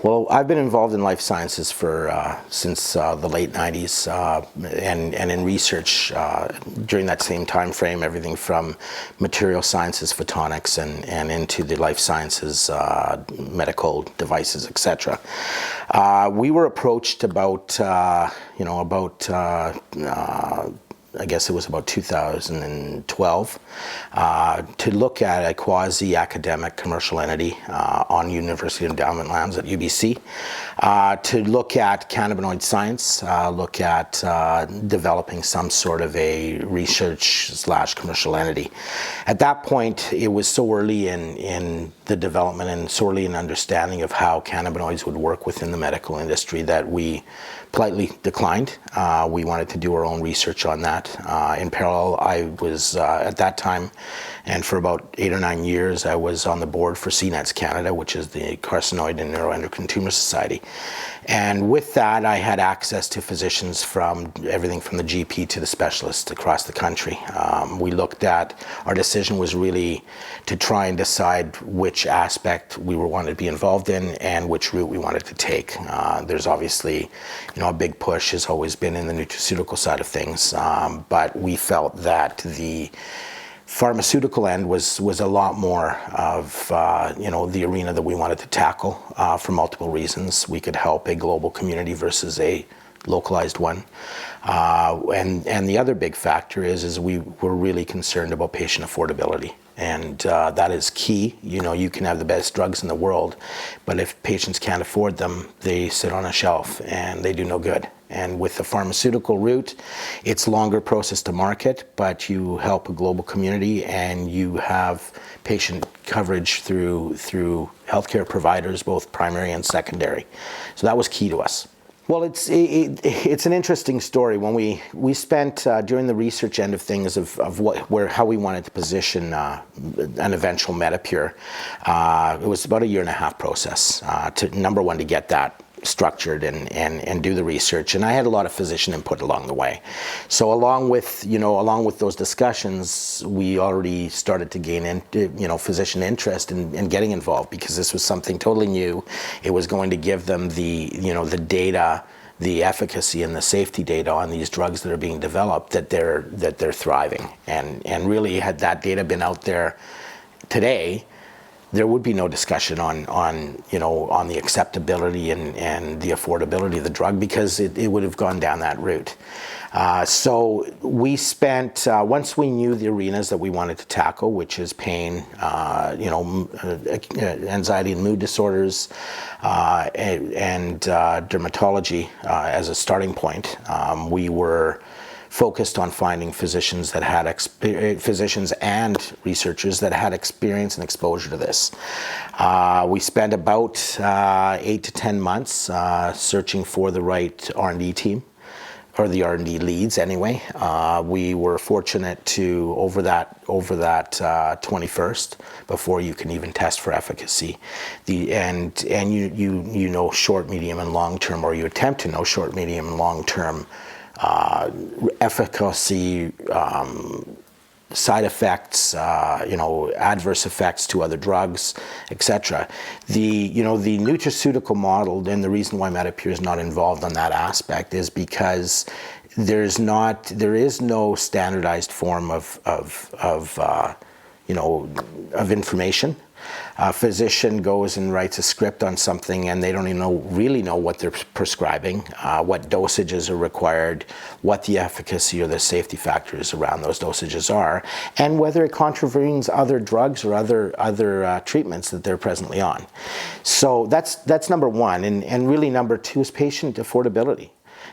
Well, I've been involved in life sciences since the late 90s and in research during that same time frame, everything from material sciences, photonics, and into the life sciences, medical devices, etc. We were approached about I guess it was about 2012, to look at a quasi-academic commercial entity on university endowment lands at UBC, to look at cannabinoid science, look at developing some sort of a research/commercial entity. At that point, it was so early in the development and so early in understanding of how cannabinoids would work within the medical industry that we politely declined. We wanted to do our own research on that. In parallel, I was at that time, and for about 8 or 9 years, I was on the board for CNETS Canada, which is the Carcinoid and Neuroendocrine Tumor Society. And with that, I had access to physicians from everything from the GP to the specialists across the country. We looked at, our decision was really to try and decide which aspect we wanted to be involved in and which route we wanted to take. There's obviously, a big push has always been in the nutraceutical side of things, but we felt that the pharmaceutical end was a lot more of the arena that we wanted to tackle for multiple reasons. We could help a global community versus a localized one, and the other big factor is we were really concerned about patient affordability, and that is key. You can have the best drugs in the world, but if patients can't afford them, they sit on a shelf and they do no good. And with the pharmaceutical route, it's longer process to market, but you help a global community and you have patient coverage through healthcare providers, both primary and secondary. So that was key to us. Well, it's an interesting story. When we spent during the research end of things of how we wanted to position an eventual Medipure, it was about a 1.5-year process to, number one, to get that structured and do the research, and I had a lot of physician input along the way. So along with those discussions, we already started to gain physician interest in getting involved, because this was something totally new. It was going to give them the data, the efficacy and the safety data on these drugs that are being developed, that they're thriving, and really, had that data been out there today, there would be no discussion on the acceptability and the affordability of the drug, because it would have gone down that route. So we spent, once we knew the arenas that we wanted to tackle, which is pain, anxiety and mood disorders, and dermatology as a starting point, we were focused on finding physicians and researchers that had experience and exposure to this. We spent about 8 to 10 months searching for the right R&D team, or the R&D leads anyway. We were fortunate to, over that 21st, before you can even test for efficacy, and you know short, medium, and long term, or you attempt to know short, medium, and long term efficacy, side effects, adverse effects to other drugs, etc. The nutraceutical model, and the reason why Medipure is not involved on that aspect, is because there is no standardized form of information. A physician goes and writes a script on something, and they don't even really know what they're prescribing, what dosages are required, what the efficacy or the safety factors around those dosages are, and whether it contravenes other drugs or other treatments that they're presently on. So that's number one, and really number two is patient affordability.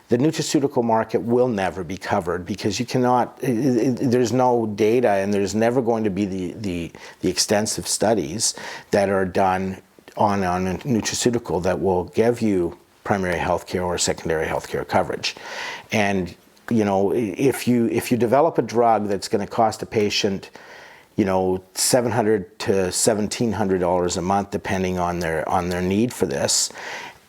The nutraceutical market will never be covered, because you cannot, there's no data, and there's never going to be the extensive studies that are done on a nutraceutical that will give you primary healthcare or secondary healthcare coverage. And if you develop a drug that's going to cost a patient $700 to $1,700 a month, depending on their need for this,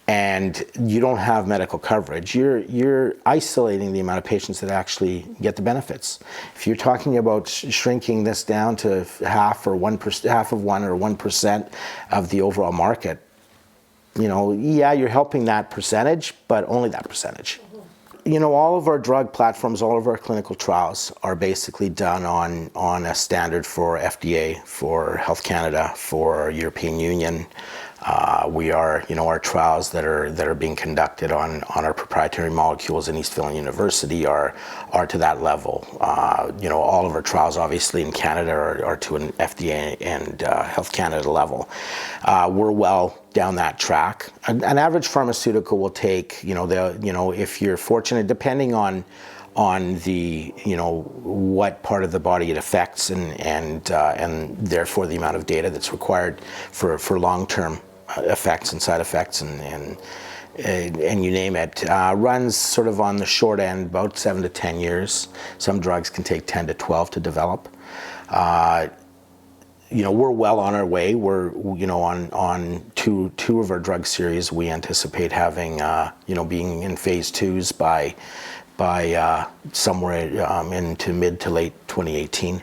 and you don't have medical coverage, you're isolating the amount of patients that actually get the benefits. If you're talking about shrinking this down to half of 1% of the overall market, yeah, you're helping that percentage, but only that percentage. All of our drug platforms, all of our clinical trials are basically done on a standard for FDA, for Health Canada, for European Union. We are, our trials that are being conducted on our proprietary molecules in East Vaughan University are to that level. All of our trials, obviously, in Canada are to an FDA and Health Canada level. We're well down that track. An average pharmaceutical will take, if you're fortunate, depending on the what part of the body it affects and therefore the amount of data that's required for long-term effects and side effects and you name it, runs sort of on the short end about 7 to 10 years. Some drugs can take 10 to 12 to develop. We're well on our way. We're on two of our drug series. We anticipate having being in phase 2s by somewhere into mid to late 2018,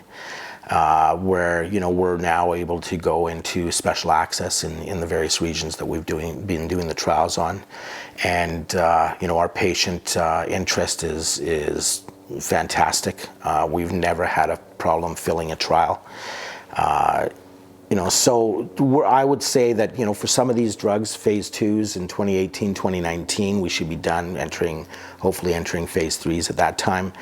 where we're now able to go into special access in the various regions that we've been doing the trials on, and our patient interest is fantastic. We've never had a problem filling a trial. So I would say that, for some of these drugs, phase 2s in 2018, 2019, we should be done hopefully entering phase 3s at that time.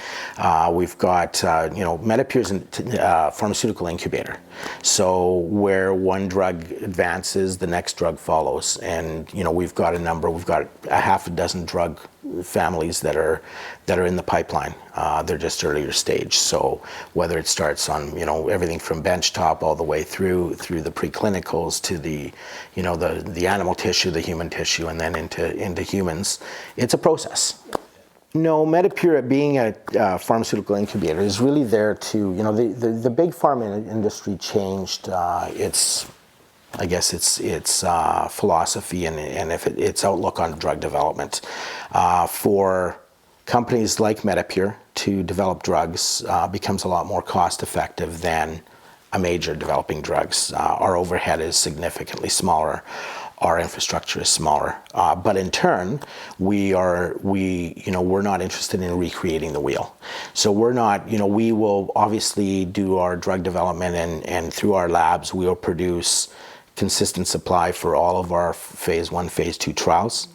We've got, Medipure's a pharmaceutical incubator. So where one drug advances, the next drug follows. And, we've got a half a dozen drug families that are in the pipeline. They're just earlier stage. So whether it starts on, everything from benchtop all the way through the preclinicals to the animal tissue, the human tissue, and then into humans, it's a process. No, Medipure, being a pharmaceutical incubator, is really there to, the big pharma industry changed its philosophy and its outlook on drug development. For companies like Medipure to develop drugs becomes a lot more cost effective than a major developing drugs. Our overhead is significantly smaller. Our infrastructure is smaller, but in turn, we're not interested in recreating the wheel. So we're not, we will obviously do our drug development and through our labs, we will produce consistent supply for all of our phase 1, phase 2 trials.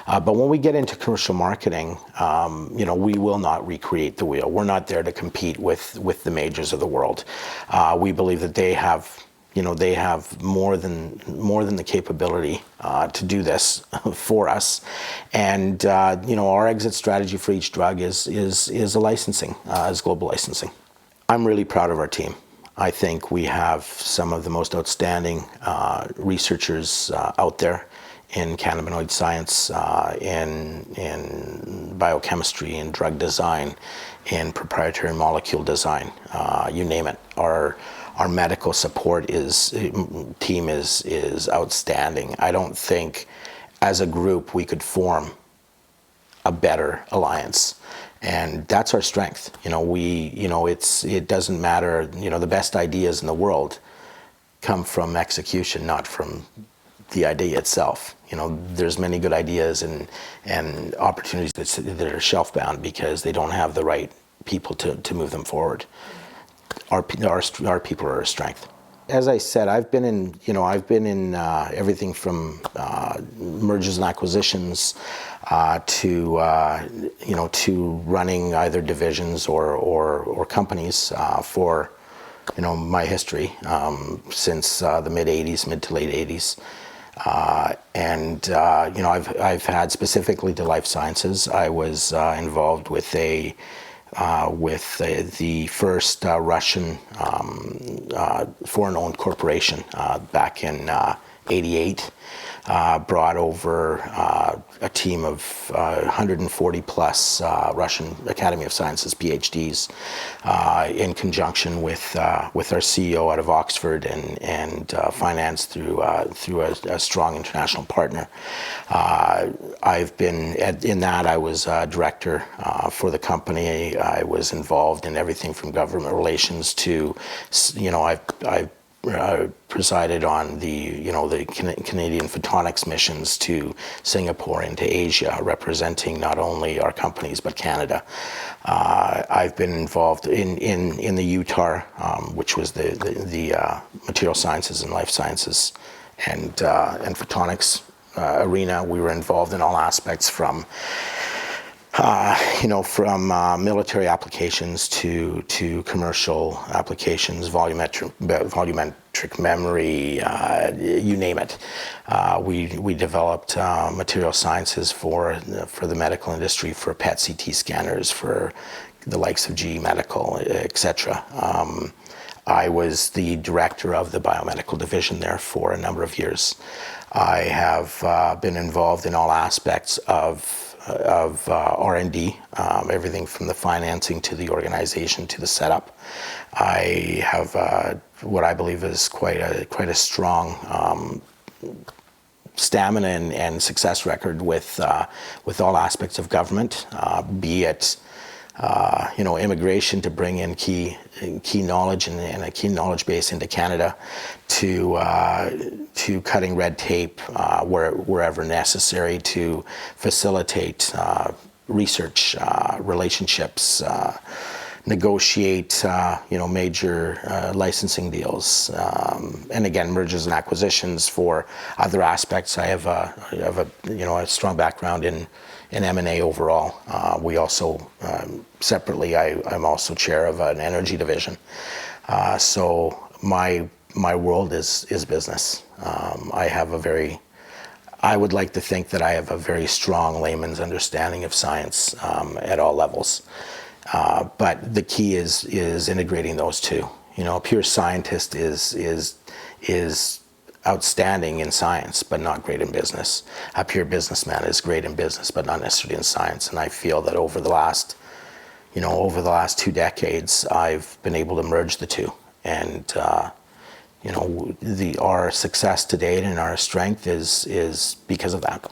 But when we get into commercial marketing, we will not recreate the wheel. We're not there to compete with the majors of the world. We believe that they have more than the capability to do this for us, and our exit strategy for each drug is global licensing. I'm really proud of our team. I think we have some of the most outstanding researchers out there in cannabinoid science, in biochemistry, in drug design, in proprietary molecule design. You name it. Our medical support team is outstanding. I don't think, as a group, we could form a better alliance, and that's our strength. It doesn't matter. The best ideas in the world come from execution, not from the idea itself. There's many good ideas and opportunities that are shelf bound because they don't have the right people to move them forward. Our people are our strength. As I said, I've been in everything from mergers and acquisitions to running either divisions or companies for my history since the mid to late 80s. I've had, specifically to life sciences, I was involved with the first Russian foreign-owned corporation back in '88. Brought over a team of 140 plus Russian Academy of Sciences PhDs in conjunction with our CEO out of Oxford and financed through a strong international partner. I've been in that. I was director for the company. I was involved in everything from government relations to, I've presided on the Canadian photonics missions to Singapore and to Asia, representing not only our companies but Canada. I've been involved in the UTAR, which was the material sciences and life sciences and photonics arena. We were involved in all aspects from military applications to commercial applications, volumetric memory, you name it. We developed material sciences for the medical industry, for PET CT scanners, for the likes of GE Medical, etc. I was the director of the biomedical division there for a number of years. I have been involved in all aspects of R&D, everything from the financing to the organization to the setup. I have what I believe is quite a strong stamina and success record with all aspects of government, be it immigration to bring in key knowledge and a key knowledge base into Canada, to cutting red tape wherever necessary to facilitate research, relationships, negotiate major licensing deals, and again mergers and acquisitions for other aspects. I have a strong background in M&A overall. We also separately, I'm also chair of an energy division. So my world is business. I would like to think that I have a very strong layman's understanding of science at all levels. But the key is integrating those two. A pure scientist is outstanding in science, but not great in business. A pure businessman is great in business, but not necessarily in science. And I feel that over the last 2 decades, I've been able to merge the two. And our success to date and our strength is because of that.